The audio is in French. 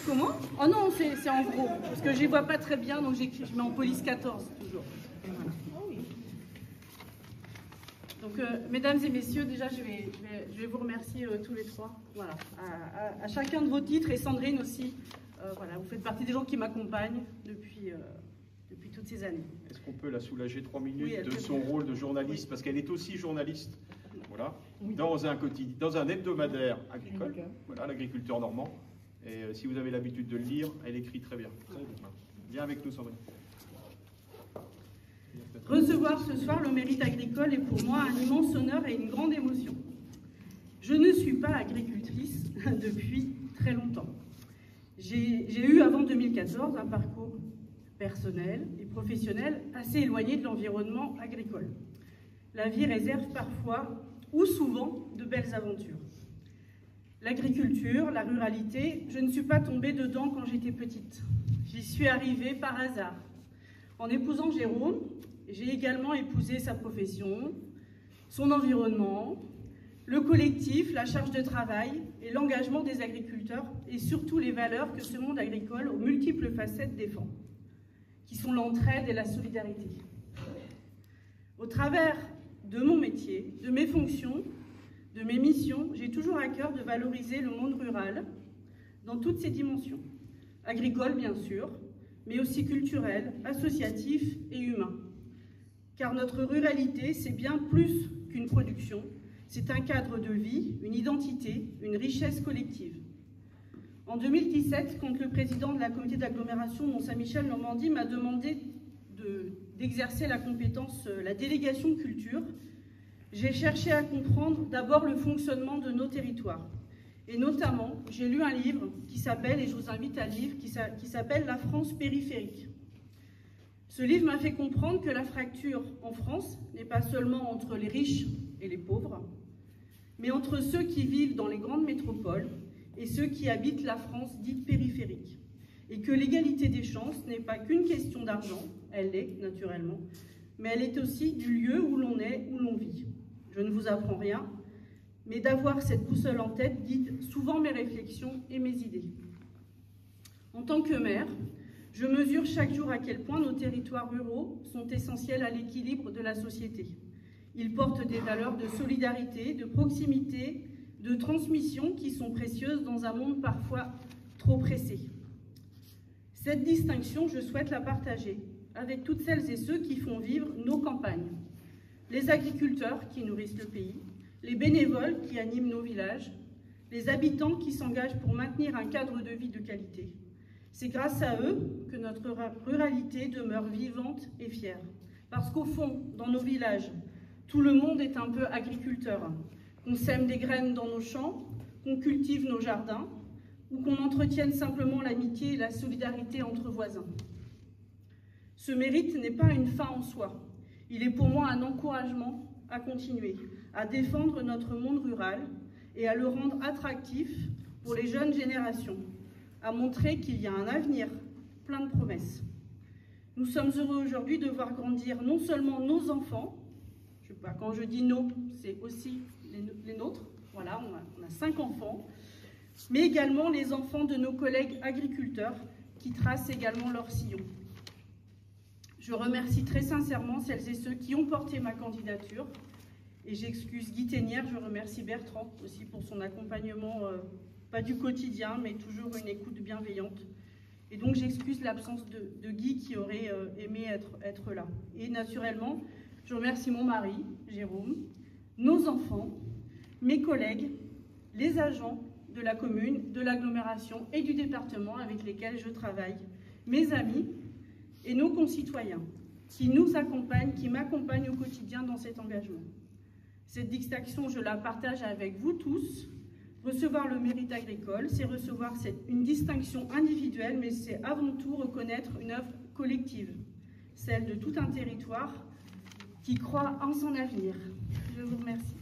Comment? Oh non, c'est en gros, parce que je ne vois pas très bien, donc je mets en police 14 toujours. Voilà. Donc, mesdames et messieurs, déjà, je vais vous remercier tous les trois, voilà, à chacun de vos titres, et Sandrine aussi. Voilà, vous faites partie des gens qui m'accompagnent depuis toutes ces années. Est-ce qu'on peut la soulager 3 minutes de son rôle de journaliste, parce qu'elle est aussi journaliste, voilà, dans un hebdomadaire agricole, voilà, l'agriculteur normand. Et si vous avez l'habitude de le lire, elle écrit très bien. Viens avec nous, Sandrine. Recevoir ce soir le Mérite agricole est pour moi un immense honneur et une grande émotion. Je ne suis pas agricultrice depuis très longtemps. J'ai eu avant 2014 un parcours personnel et professionnel assez éloigné de l'environnement agricole. La vie réserve parfois, ou souvent, de belles aventures. L'agriculture, la ruralité, je ne suis pas tombée dedans quand j'étais petite. J'y suis arrivée par hasard. En épousant Jérôme, j'ai également épousé sa profession, son environnement, le collectif, la charge de travail et l'engagement des agriculteurs et surtout les valeurs que ce monde agricole aux multiples facettes défend, qui sont l'entraide et la solidarité. Au travers de mon métier, de mes fonctions, de mes missions, j'ai toujours à cœur de valoriser le monde rural dans toutes ses dimensions. Agricole, bien sûr, mais aussi culturel, associatif et humain. Car notre ruralité, c'est bien plus qu'une production, c'est un cadre de vie, une identité, une richesse collective. En 2017, quand le président de la communauté d'agglomération Mont-Saint-Michel-Normandie m'a demandé d'exercer la compétence, la délégation culture, j'ai cherché à comprendre d'abord le fonctionnement de nos territoires. Et notamment, j'ai lu un livre qui s'appelle, et je vous invite à lire, qui s'appelle « La France périphérique ». Ce livre m'a fait comprendre que la fracture en France n'est pas seulement entre les riches et les pauvres, mais entre ceux qui vivent dans les grandes métropoles et ceux qui habitent la France dite périphérique. Et que l'égalité des chances n'est pas qu'une question d'argent, elle l'est naturellement, mais elle est aussi du lieu où l'on est, où l'on vit. Je ne vous apprends rien, mais d'avoir cette boussole en tête guide souvent mes réflexions et mes idées. En tant que maire, je mesure chaque jour à quel point nos territoires ruraux sont essentiels à l'équilibre de la société. Ils portent des valeurs de solidarité, de proximité, de transmission qui sont précieuses dans un monde parfois trop pressé. Cette distinction, je souhaite la partager avec toutes celles et ceux qui font vivre nos campagnes, les agriculteurs qui nourrissent le pays, les bénévoles qui animent nos villages, les habitants qui s'engagent pour maintenir un cadre de vie de qualité. C'est grâce à eux que notre ruralité demeure vivante et fière. Parce qu'au fond, dans nos villages, tout le monde est un peu agriculteur. Qu'on sème des graines dans nos champs, qu'on cultive nos jardins, ou qu'on entretienne simplement l'amitié et la solidarité entre voisins. Ce mérite n'est pas une fin en soi. Il est pour moi un encouragement à continuer, à défendre notre monde rural et à le rendre attractif pour les jeunes générations, à montrer qu'il y a un avenir plein de promesses. Nous sommes heureux aujourd'hui de voir grandir non seulement nos enfants, quand je dis nos, c'est aussi les nôtres, voilà, on a 5 enfants, mais également les enfants de nos collègues agriculteurs qui tracent également leur sillon. Je remercie très sincèrement celles et ceux qui ont porté ma candidature, et j'excuse Guy Ténière, je remercie Bertrand aussi pour son accompagnement, pas du quotidien, mais toujours une écoute bienveillante. Et donc j'excuse l'absence de Guy qui aurait aimé être là. Et naturellement, je remercie mon mari, Jérôme, nos enfants, mes collègues, les agents de la commune, de l'agglomération et du département avec lesquels je travaille, mes amis et nos concitoyens qui nous accompagnent, qui m'accompagnent au quotidien dans cet engagement. Cette distinction, je la partage avec vous tous. Recevoir le mérite agricole, c'est recevoir une distinction individuelle, mais c'est avant tout reconnaître une œuvre collective, celle de tout un territoire qui croit en son avenir. Je vous remercie.